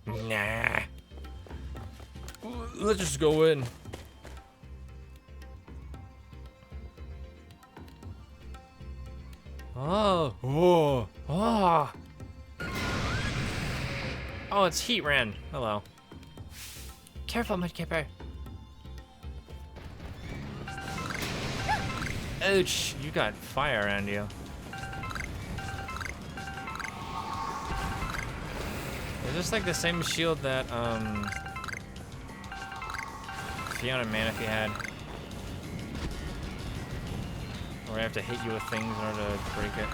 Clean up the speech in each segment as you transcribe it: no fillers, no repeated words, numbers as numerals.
Nah. Let's just go in. Oh. Oh. Oh. Oh, it's Heatran. Hello. Careful, Mudkipper. Ouch, you got fire around you. Is this like the same shield that, Fiona Manaphy had? Where I have to hit you with things in order to break it.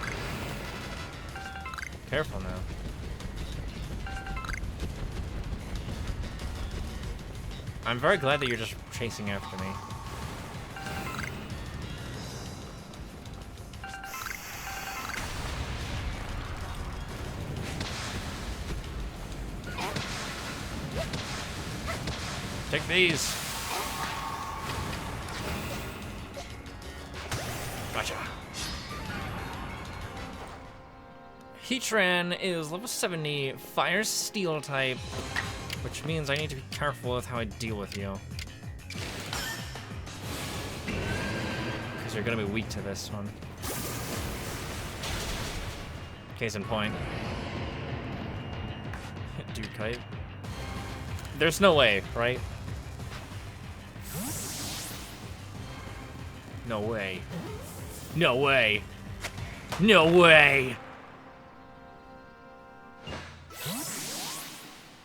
Careful now. I'm very glad that you're just chasing after me. Take these. Gotcha. Heatran is level 70, Fire Steel type, which means I need to be careful with how I deal with you. Because you're gonna be weak to this one. Case in point. Dude kite. There's no way, right? No way. No way. No way!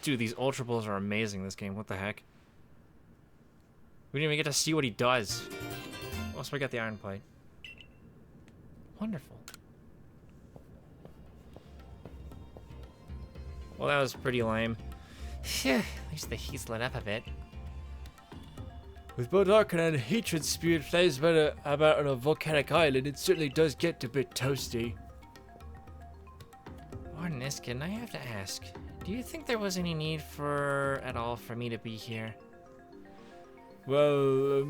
Dude, these Ultra Balls are amazing this game. What the heck? We didn't even get to see what he does. Also, we got the Iron Plate. Wonderful. Well, that was pretty lame. Phew, at least the heat's lit up a bit. With both Arcanine and Hatred Spirit flies about on a volcanic island, it certainly does get a bit toasty. Warden Iskin, I have to ask, do you think there was any need at all for me to be here? Well,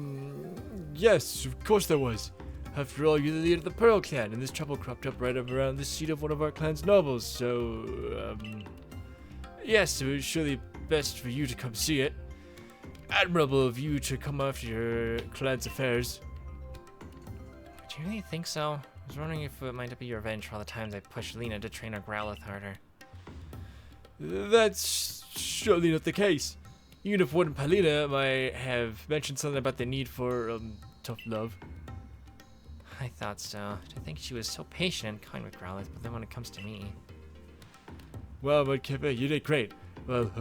yes, of course there was. After all, you're the leader of the Pearl Clan, and this trouble cropped up right up around the seat of one of our clan's nobles, so, yes, it was surely best for you to come see it. Admirable of you to come after your clan's affairs. Do you really think so? I was wondering if it might be your revenge for all the times I pushed Lena to train her Growlithe harder. That's surely not the case. Even if Warden Palina might have mentioned something about the need for, tough love. I thought so. I think she was so patient and kind with Growlithe, but then when it comes to me... Well, Mudkipper, you did great. Well,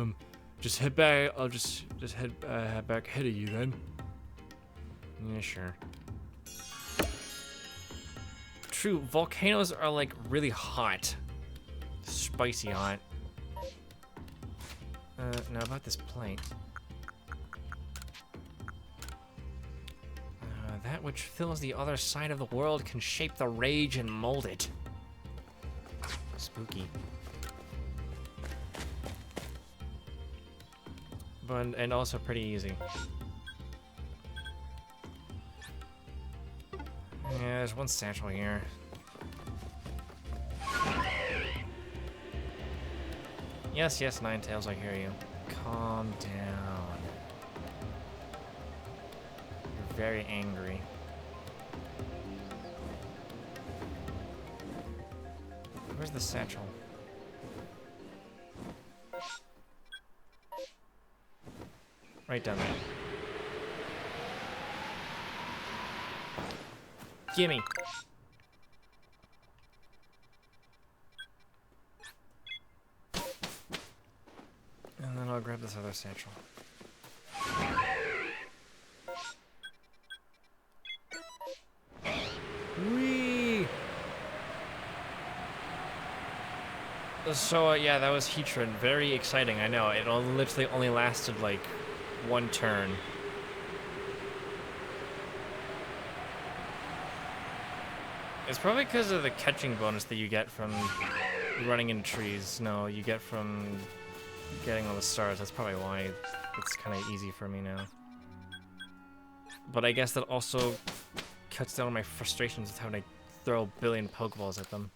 just head back. I'll just head back ahead of you then. Yeah, sure. True, volcanoes are like really hot. Spicy hot. Now about this plate. That which fills the other side of the world can shape the rage and mold it. Spooky. But, and also pretty easy. Yeah, there's one satchel here. Yes, yes, Ninetales, I hear you. Calm down. You're very angry. Where's the satchel? Right down there. Gimme. And then I'll grab this other satchel. Whee! So, yeah, that was Heatran. Very exciting, I know. It literally only lasted, like, one turn. It's probably because of the catching bonus that you get from running into trees. No, you get from getting all the stars. That's probably why it's kind of easy for me now. But I guess that also cuts down on my frustrations with having to throw a billion Pokeballs at them.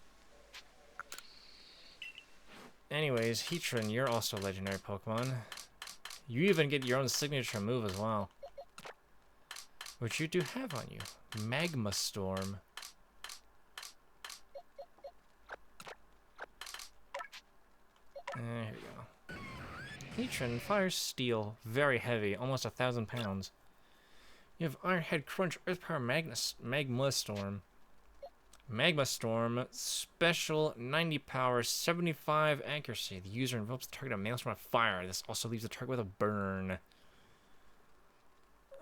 Anyways, Heatran, you're also a legendary Pokemon. You even get your own signature move as well. Which you do have on you. Magma Storm. Here we go. Heatran, Fire Steel. Very heavy, almost 1,000 pounds. You have Iron Head, Crunch, Earth Power, Magma Storm. Magma Storm, special 90 power, 75 accuracy. The user envelops the target in a maelstrom of fire. This also leaves the target with a burn.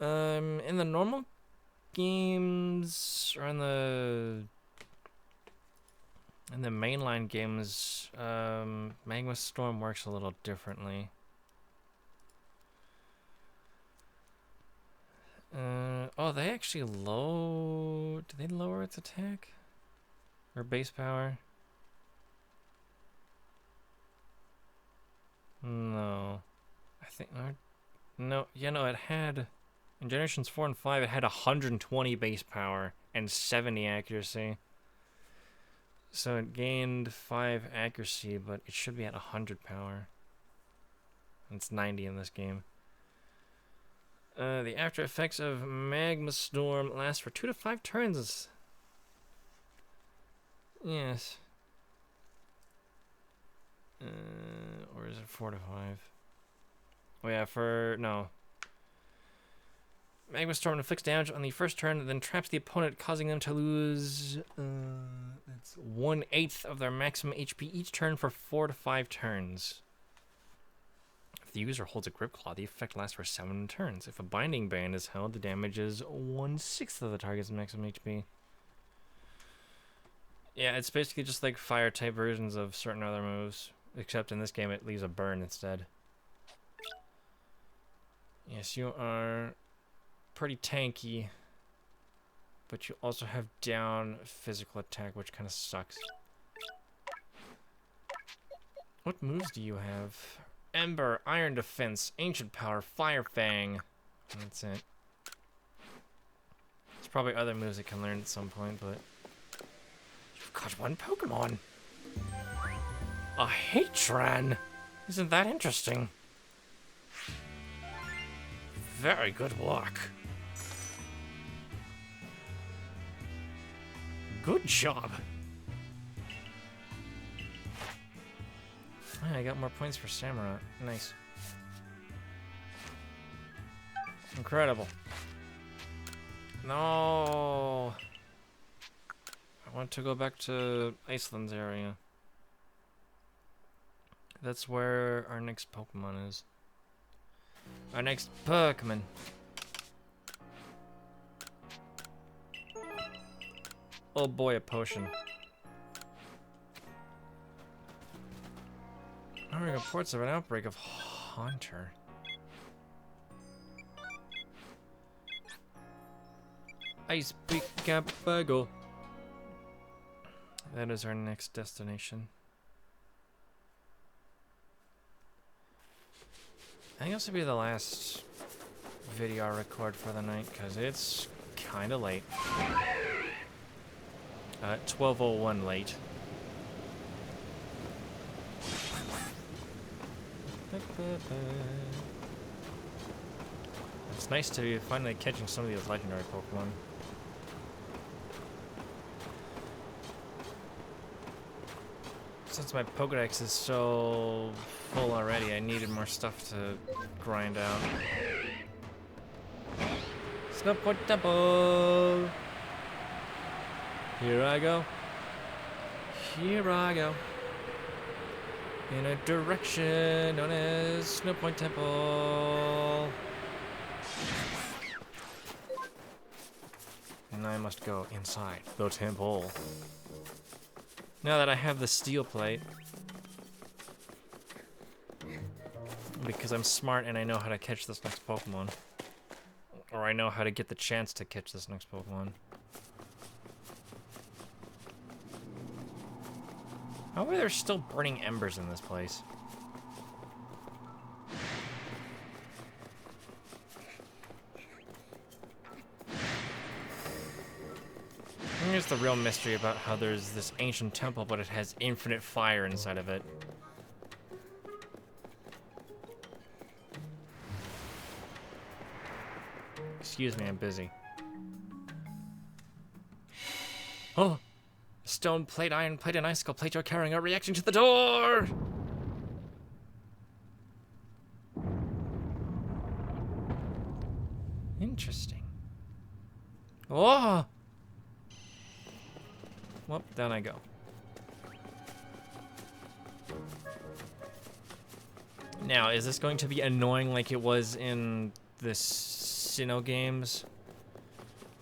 In the normal games, or in the mainline games, Magma Storm works a little differently. Oh, they actually low. Do they lower its attack? Or base power? No. I think... No, yeah, no, it had... In Generations 4 and 5, it had 120 base power and 70 accuracy. So it gained 5 accuracy, but it should be at 100 power. It's 90 in this game. The after effects of Magma Storm last for 2 to 5 turns. Yes. Or is it 4 to 5? Oh yeah, no. Magma Storm inflicts damage on the first turn, then traps the opponent, causing them to lose that's 1/8 of their maximum HP each turn for 4 to 5 turns. If the user holds a Grip Claw, the effect lasts for 7 turns. If a Binding Band is held, the damage is 1/6 of the target's maximum HP. Yeah, it's basically just like fire-type versions of certain other moves, except in this game it leaves a burn instead. Yes, you are pretty tanky, but you also have down physical attack, which kind of sucks. What moves do you have? Ember, Iron Defense, Ancient Power, Fire Fang. That's it. There's probably other moves I can learn at some point, but... You've caught one Pokemon! A Heatran! Isn't that interesting? Very good work. Good job. I got more points for Samurott. Nice. Incredible. No. I want to go back to Iceland's area. That's where our next Pokemon is. Our next Pokemon. Oh boy, a potion. Hearing reports of an outbreak of Haunter. Ice Peak Capago. That is our next destination. I think this will be the last video I record for the night, because it's kind of late. 12:01 late. It's nice to be finally catching some of these legendary Pokemon. Since my Pokedex is so full already, I needed more stuff to grind out. Snow Point Temple! Here I go. Here I go. In a direction known as Snow Point Temple. And I must go inside the temple. Now that I have the steel plate. Because I'm smart and I know how to catch this next Pokemon. Or I know how to get the chance to catch this next Pokemon. How are there still burning embers in this place? Here's the real mystery about how there's this ancient temple, but it has infinite fire inside of it. Excuse me, I'm busy. Oh! Stone plate, iron plate, and icicle plate are carrying a reaction to the door! Interesting. Oh! Well, down I go. Now, is this going to be annoying like it was in the Sinnoh games?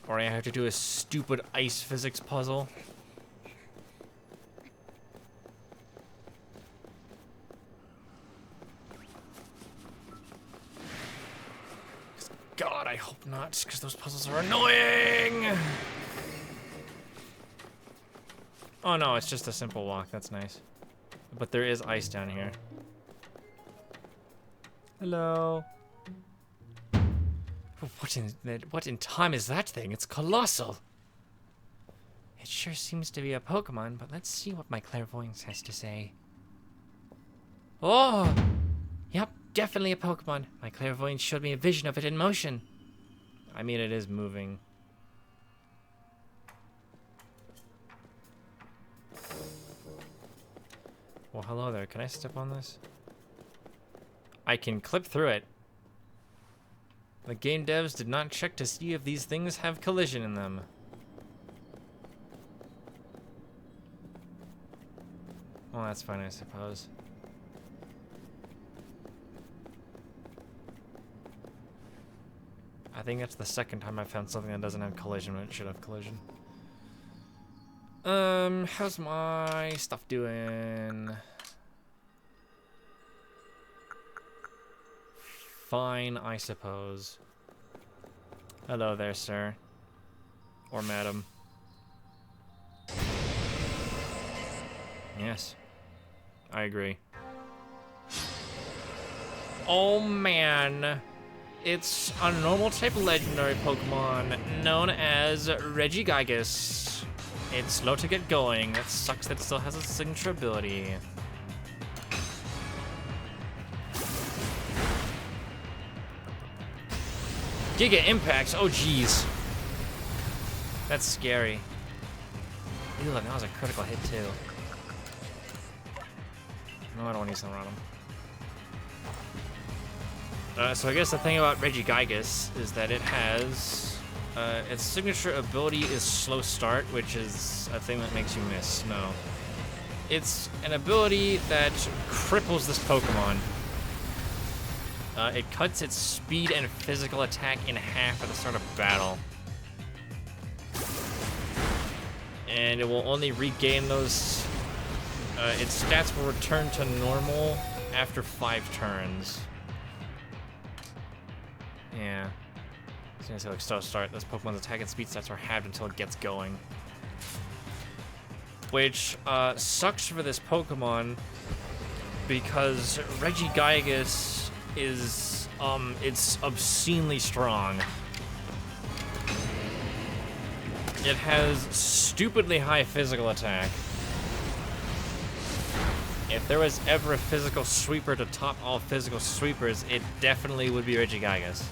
Or I have to do a stupid ice physics puzzle? God, I hope not, because those puzzles are annoying! Oh no, it's just a simple walk, that's nice. But there is ice down here. Hello? What in time is that thing? It's colossal! It sure seems to be a Pokemon, but let's see what my clairvoyance has to say. Oh! Yep, definitely a Pokemon. My clairvoyance showed me a vision of it in motion. I mean, it is moving. Well, hello there. Can I step on this? I can clip through it. The game devs did not check to see if these things have collision in them. Well, that's fine, I suppose. I think that's the second time I found something that doesn't have collision when it should have collision. How's my stuff doing? Fine, I suppose. Hello there, sir. Or madam. Yes. I agree. Oh man. It's a normal type legendary Pokemon known as Regigigas. It's slow to get going. It sucks that it still has a signature ability. Giga Impacts, oh geez. That's scary. Ew, that was a critical hit too. No, I don't want to use something on him. So I guess the thing about Regigigas is that it has, its signature ability is slow start, which is a thing that makes you miss. No. It's an ability that cripples this Pokemon. It cuts its speed and physical attack in half at the start of battle. And it will only regain those, its stats will return to normal after 5 turns. Yeah. I was gonna say, like, slow start. This Pokemon's attack and speed stats are halved until it gets going. Which, sucks for this Pokemon because Regigigas is, it's obscenely strong. It has stupidly high physical attack. If there was ever a physical sweeper to top all physical sweepers, it definitely would be Regigigas.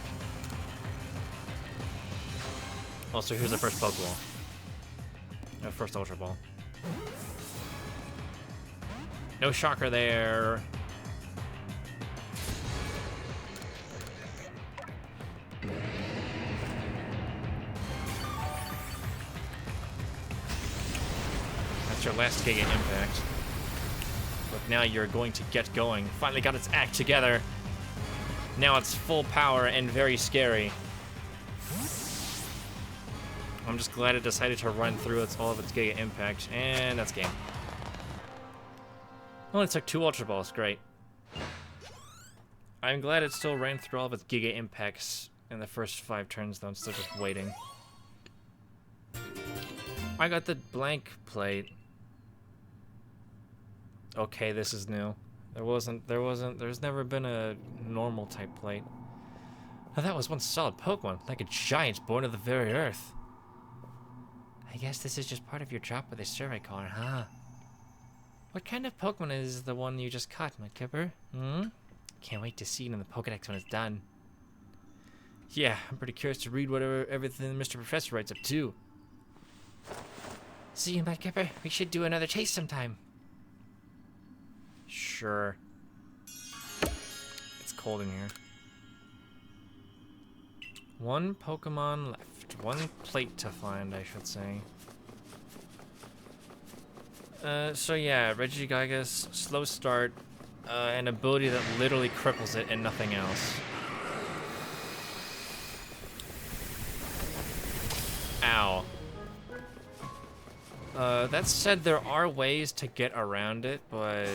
Also, here's the first Pokeball. First Ultra Ball. No shocker there. That's your last Giga Impact. But now you're going to get going. Finally got its act together. Now it's full power and very scary. I'm just glad it decided to run through all of its Giga Impact, and that's game. Only took 2 Ultra Balls, great. I'm glad it still ran through all of its Giga Impacts in the first 5 turns, though, instead of just waiting. I got the blank plate. Okay, this is new. There's never been a normal type plate. Oh, that was one solid Pokemon, like a giant born of the very earth. I guess this is just part of your job with the survey caller, huh? What kind of Pokemon is the one you just caught, Mudkipper? Hmm? Can't wait to see it in the Pokedex when it's done. Yeah, I'm pretty curious to read whatever everything Mr. Professor writes up too. See you, Mudkipper. We should do another taste sometime. Sure. It's cold in here. One Pokemon left. One plate to find, I should say. So yeah, Regigigas, slow start, an ability that literally cripples it and nothing else. Ow. That said, there are ways to get around it, but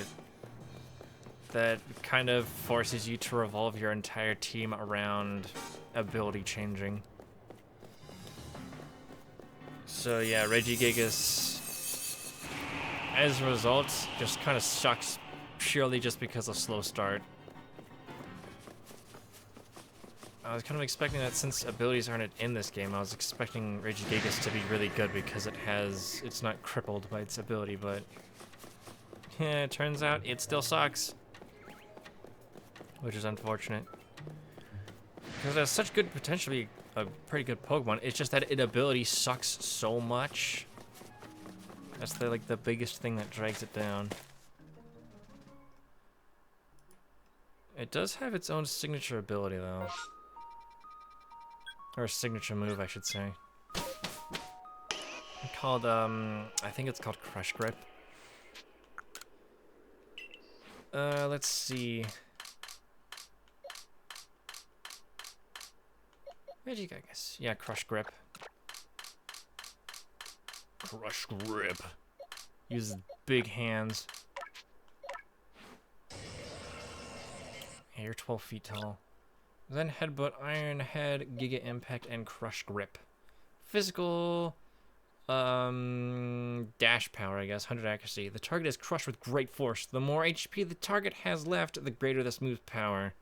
that kind of forces you to revolve your entire team around ability changing. So yeah, Regigigas, as a result, just kind of sucks purely just because of slow start. I was kind of expecting that since abilities aren't in this game, I was expecting Regigigas to be really good because it's not crippled by its ability, but yeah, it turns out it still sucks. Which is unfortunate. Because it has such good potential to be a pretty good Pokemon, it's just that its ability sucks so much. That's the biggest thing that drags it down. It does have its own signature ability though. Or a signature move, I should say. Called, I think it's called Crush Grip. Let's see. Regigigas. Yeah, Crush Grip. Crush Grip. Uses big hands. Yeah, you're 12 feet tall. Then Headbutt, Iron Head, Giga Impact, and Crush Grip. Physical, dash power, I guess, 100 accuracy. The target is crushed with great force. The more HP the target has left, the greater this move's power.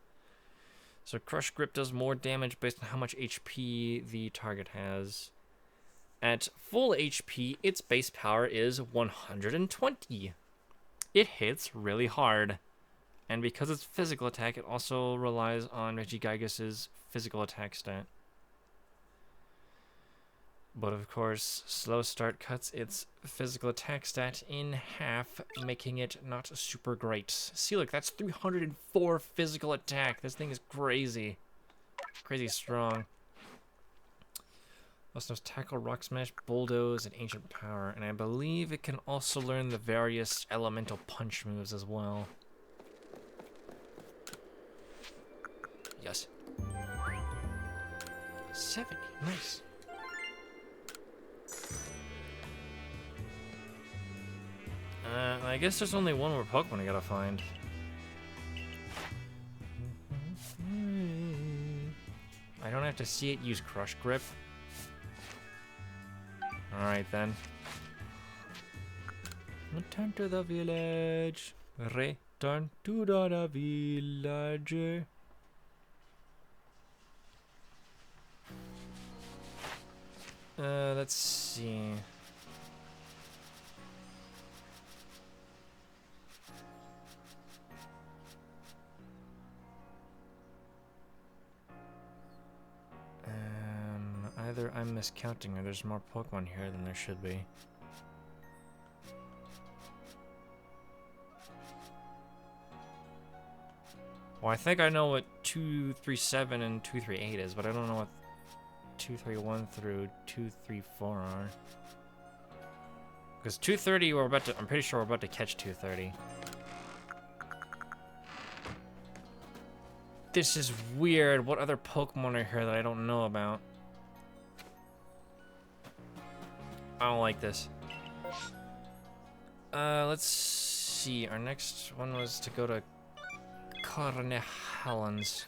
So Crush Grip does more damage based on how much HP the target has. At full HP, its base power is 120. It hits really hard. And because it's physical attack, it also relies on Regigigas' physical attack stat. But of course, slow start cuts its physical attack stat in half, making it not super great. See, look, that's 304 physical attack. This thing is crazy. Crazy strong. Also knows Tackle, Rock Smash, Bulldoze, and Ancient Power. And I believe it can also learn the various elemental punch moves as well. Yes. 70. Nice. I guess there's only one more Pokemon I gotta find. I don't have to see it use Crush Grip. Alright then. Return to the village. Return to the village. Let's see. Either I'm miscounting or there's more Pokemon here than there should be. Well, I think I know what 237 and 238 is, but I don't know what 231 through 234 are. Because 230 I'm pretty sure we're about to catch 230. This is weird. What other Pokemon are here that I don't know about? I don't like this. Let's see. Our next one was to go to Carnehalans.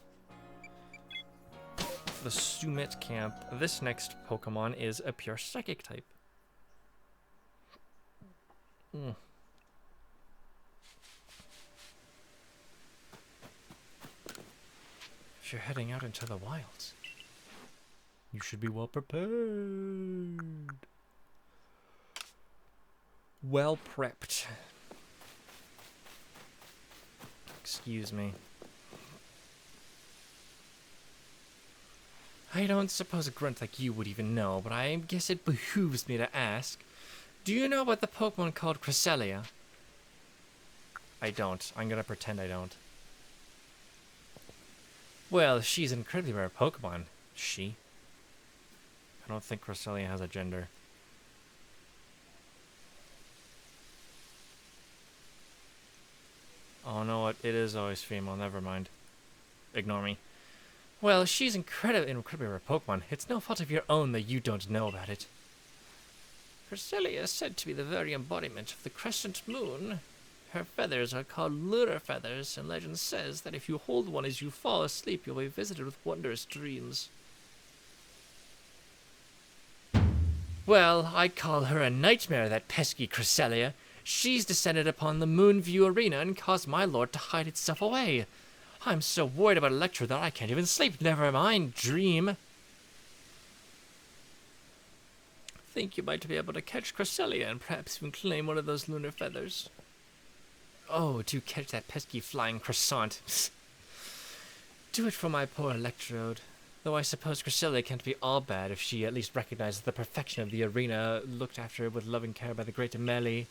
The Summit camp. This next Pokemon is a pure Psychic type. If you're heading out into the wilds, you should be well prepared. Well prepped. Excuse me. I don't suppose a grunt like you would even know, but I guess it behooves me to ask. Do you know about the Pokemon called Cresselia? I don't. I'm gonna pretend I don't. Well, she's an incredibly rare Pokemon. She? I don't think Cresselia has a gender. Oh no, it is always female. Never mind. Ignore me. Well, she's incredibly rare Pokemon. It's no fault of your own that you don't know about it. Cresselia is said to be the very embodiment of the crescent moon. Her feathers are called lunar feathers, and legend says that if you hold one as you fall asleep, you'll be visited with wondrous dreams. Well, I call her a nightmare, that pesky Cresselia. She's descended upon the Moonview Arena and caused my lord to hide itself away. I'm so worried about Electro that I can't even sleep. Never mind, dream. Think you might be able to catch Cresselia and perhaps even claim one of those lunar feathers. Oh, do catch that pesky flying croissant. Do it for my poor Electrode. Though I suppose Cresselia can't be all bad if she at least recognizes the perfection of the arena looked after with loving care by the great Melee.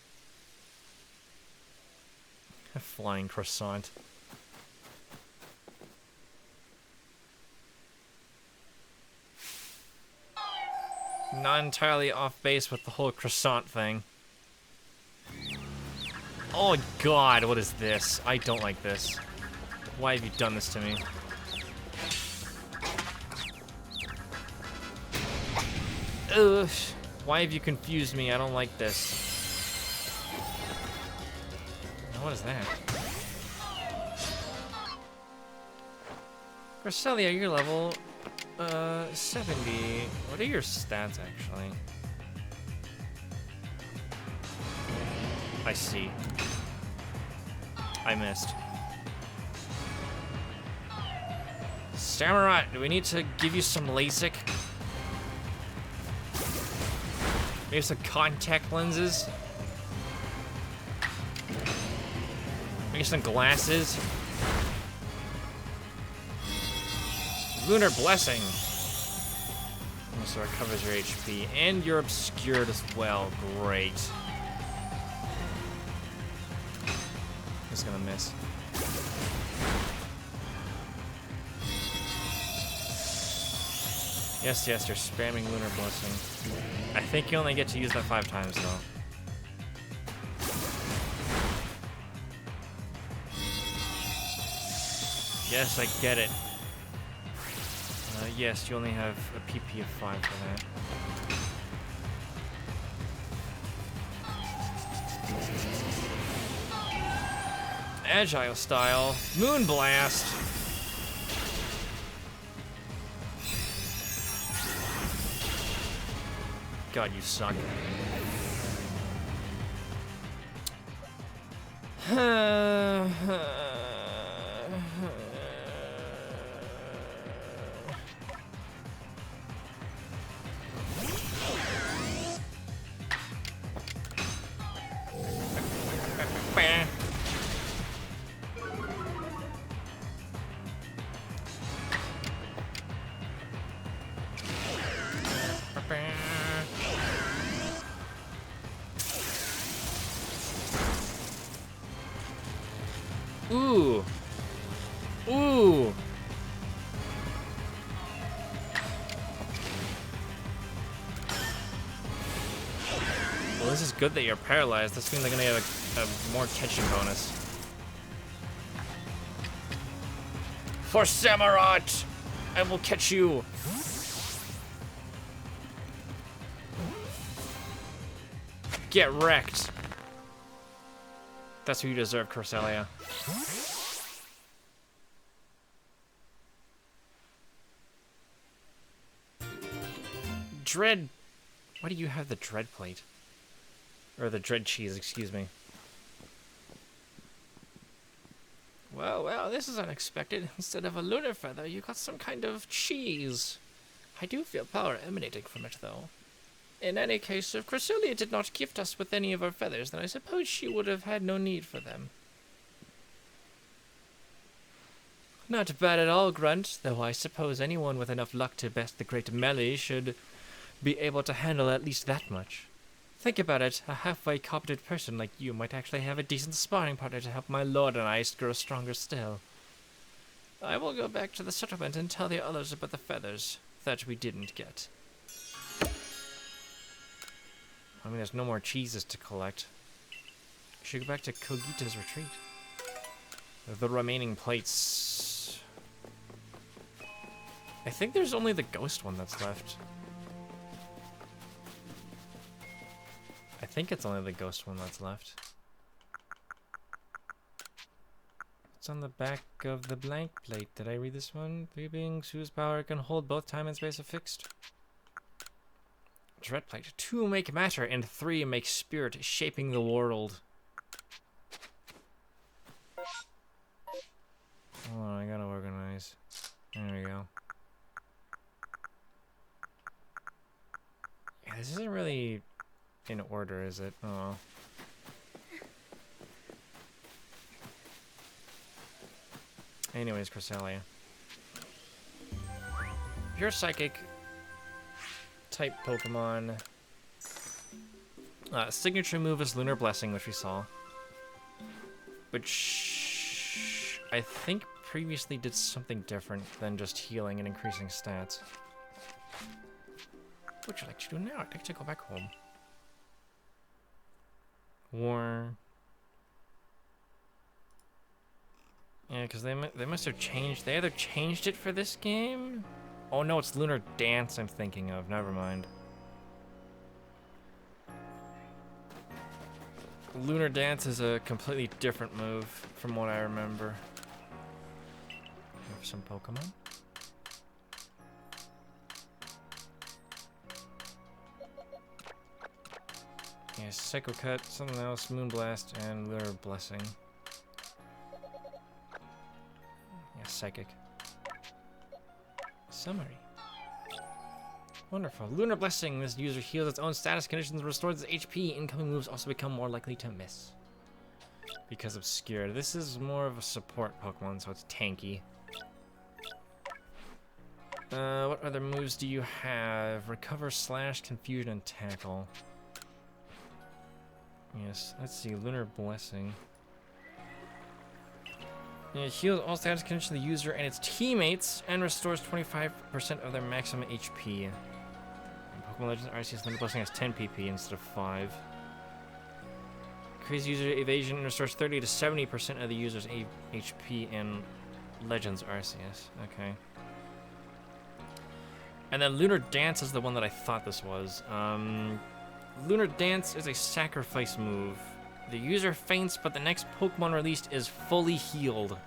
A flying croissant. Not entirely off base with the whole croissant thing. Oh god, what is this? I don't like this. Why have you done this to me? Ugh. Why have you confused me? I don't like this. What is that? Cresselia, you're level 70. What are your stats actually? I see. I missed. Samurai, do we need to give you some LASIK? Maybe some contact lenses? Maybe some glasses? Lunar Blessing. Also recovers your HP. And you're obscured as well. Great. Just gonna miss. Yes, yes, you're spamming Lunar Blessing. I think you only get to use that 5 times, though. Yes, I get it. Yes, you only have a PP of 5 for that. Agile style. Moon Blast. God, you suck. Ooh. Ooh. Well, this is good that you're paralyzed. This means I'm gonna get a more catching bonus. For Samurott! I will catch you! Get wrecked! That's what you deserve, Cresselia. Dread... Why do you have the Dread Plate? Or the Dread Cheese, excuse me. Well, well, this is unexpected. Instead of a lunar feather, you got some kind of cheese. I do feel power emanating from it, though. In any case, if Cresselia did not gift us with any of her feathers, then I suppose she would have had no need for them. Not bad at all, Grunt, though I suppose anyone with enough luck to best the great melee should be able to handle at least that much. Think about it, a halfway competent person like you might actually have a decent sparring partner to help my lord and I grow stronger still. I will go back to the settlement and tell the others about the feathers that we didn't get. I mean, there's no more cheeses to collect. Should go back to Kogita's retreat. The remaining plates. I think there's only the ghost one that's left. I think it's only the ghost one that's left. It's on the back of the blank plate. Did I read this one? Three beings whose power can hold both time and space are fixed. Dread plate. 2 make matter and 3 make spirit, shaping the world. Hold on, I gotta organize. There we go. Yeah, this isn't really in order, is it? Oh. Anyways, Cresselia. Pure Psychic type Pokemon. Signature move is Lunar Blessing, which we saw. Which I think previously did something different than just healing and increasing stats. What would you like to do now? I'd like to go back home. War. Yeah, because they must have changed. They either changed it for this game. Oh no, it's Lunar Dance I'm thinking of. Never mind. Lunar Dance is a completely different move from what I remember. Have some Pokemon. Yeah, Psycho Cut, something else, Moonblast, and Lunar Blessing. Yeah, Psychic. Summary. Wonderful. Lunar Blessing. This user heals its own status conditions and restores its HP. Incoming moves also become more likely to miss. Because Obscured. This is more of a support Pokemon, so it's tanky. What other moves do you have? Recover, Slash, Confusion, and Tackle. Yes, let's see. Lunar Blessing. It heals all status conditions of the user and its teammates and restores 25% of their maximum HP. In Pokemon Legends Arceus, Lunar Blessing has 10 PP instead of 5. Increases user evasion and restores 30 to 70% of the user's HP in Legends Arceus. Okay. And then Lunar Dance is the one that I thought this was. Lunar Dance is a sacrifice move. The user faints, but the next Pokemon released is fully healed.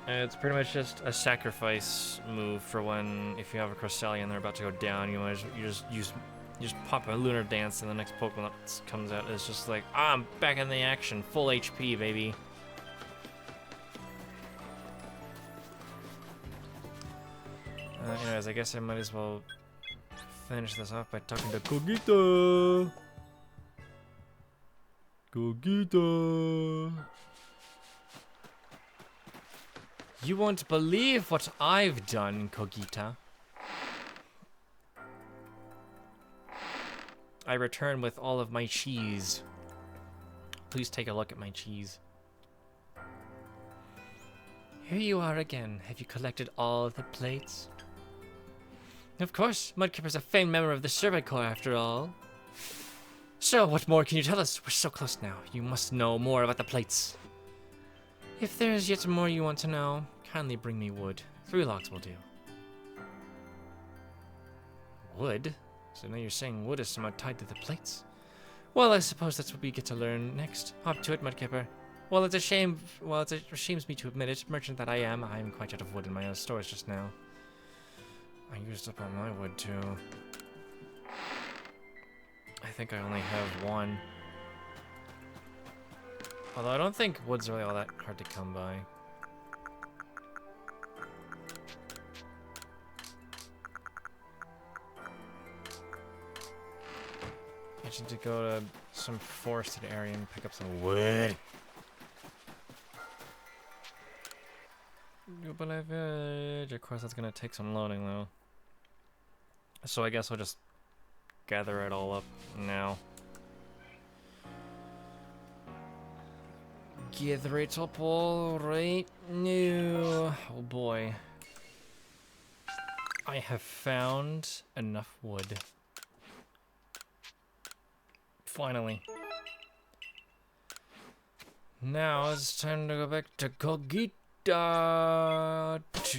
It's pretty much just a sacrifice move for when, if you have a Cresselia and they're about to go down, you just pop a Lunar Dance, and the next Pokemon that comes out is just like, ah, I'm back in the action, full HP, baby. Anyways, I guess I might as well finish this off by talking to Kogita. Kogita. You won't believe what I've done, Kogita. I return with all of my cheese. Please take a look at my cheese. Here you are again. Have you collected all the plates? Of course, Mudkipper's a famed member of the Servant Corps after all. So, what more can you tell us? We're so close now. You must know more about the plates. If there's yet more you want to know, kindly bring me wood. 3 logs will do. Wood? So now you're saying wood is somehow tied to the plates? Well, I suppose that's what we get to learn next. Hop to it, Mudkipper. Well, it shames me to admit it, merchant that I am quite out of wood in my own stores just now. I used up all my wood too. I think I only have 1. Although I don't think wood's really all that hard to come by. I just need to go to some forested area and pick up some wood. Goodbye village. Of course, that's gonna take some loading though. So I guess I'll just gather it all up now. Gather it up all right now. Oh boy. I have found enough wood. Finally. Now it's time to go back to Kogita to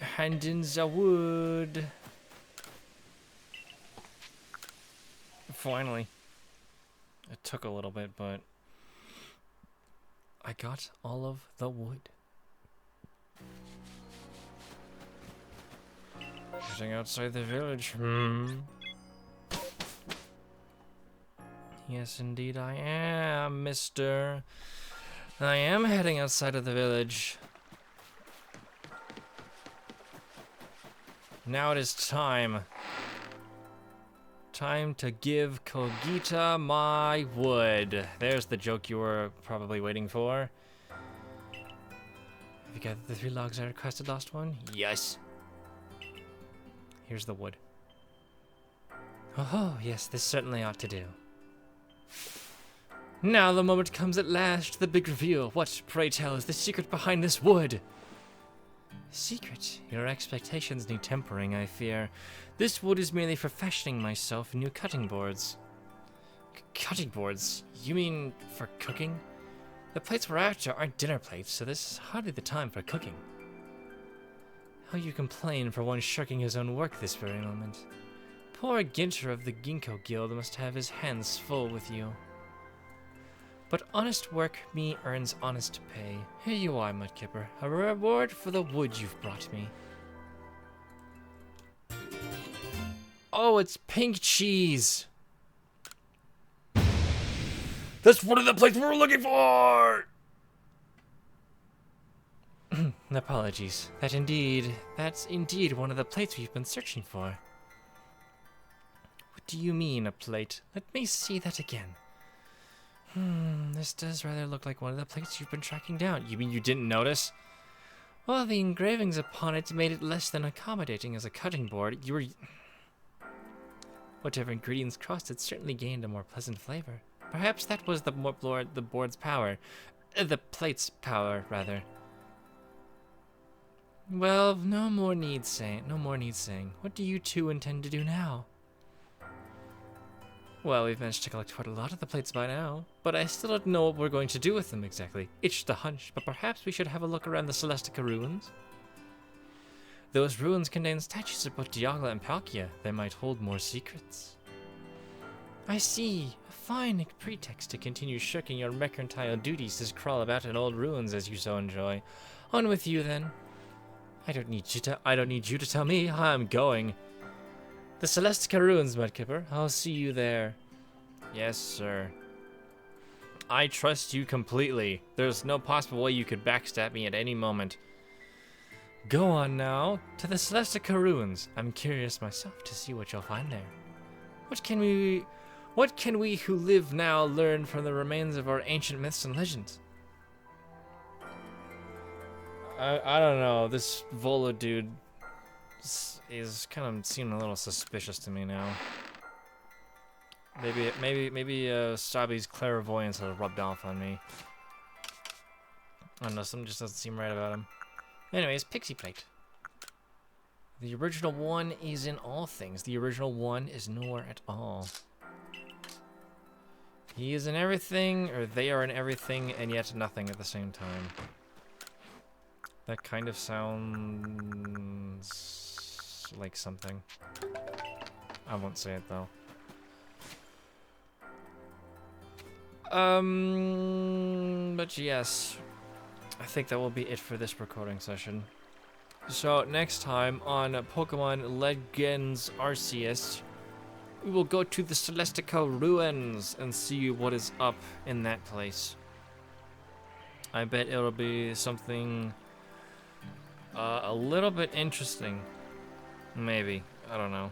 hand in the wood. Finally. It took a little bit, but I got all of the wood. Getting outside the village. Yes, indeed I am, mister. I am heading outside of the village. Now it is time. Time to give Kogita my wood. There's the joke you were probably waiting for. Have you gathered the 3 logs I requested, lost one? Yes. Here's the wood. Oh, yes, this certainly ought to do. Now the moment comes at last, the big reveal. What, pray tell, is the secret behind this wood? Secret? Your expectations need tempering, I fear. This wood is merely for fashioning myself new cutting boards. Cutting boards? You mean for cooking? The plates we're after aren't dinner plates, so this is hardly the time for cooking. How you complain for one shirking his own work this very moment. Poor Ginter of the Ginkgo Guild must have his hands full with you. But honest work me earns honest pay. Here you are, Mudkipper, a reward for the wood you've brought me. Oh, it's pink cheese! That's one of the plates we were looking for! Apologies. That's indeed one of the plates we've been searching for. What do you mean, a plate? Let me see that again. This does rather look like one of the plates you've been tracking down. You mean you didn't notice? Well, the engravings upon it made it less than accommodating as a cutting board. Whatever ingredients crossed it certainly gained a more pleasant flavor. Perhaps that was the board's power. The plate's power, rather. Well, no more need saying. What do you two intend to do now? Well, we've managed to collect quite a lot of the plates by now, but I still don't know what we're going to do with them exactly. It's just a hunch, but perhaps we should have a look around the Celestica ruins. Those ruins contain statues of both Diagla and Palkia. They might hold more secrets. I see. A fine pretext to continue shirking your mercantile duties is crawl about in old ruins as you so enjoy. On with you, then. I don't need you to tell me. I'm going. The Celestica ruins, Mudkipper. I'll see you there. Yes, sir. I trust you completely. There's no possible way you could backstab me at any moment. Go on now, to the Celestica ruins. I'm curious myself to see what you'll find there. What can we who live now learn from the remains of our ancient myths and legends? I don't know. This Volo dude is kind of seeming a little suspicious to me now. Maybe Sabi's clairvoyance has rubbed off on me. I don't know, something just doesn't seem right about him. Anyways, Pixie Plate. The original one is in all things. The original one is nowhere at all. He is in everything, or they are in everything, and yet nothing at the same time. That kind of sounds like something. I won't say it though. But yes, I think that will be it for this recording session. So next time on Pokemon Legends Arceus, we will go to the Celestica ruins and see what is up in that place. I bet it'll be something a little bit interesting. Maybe. I don't know.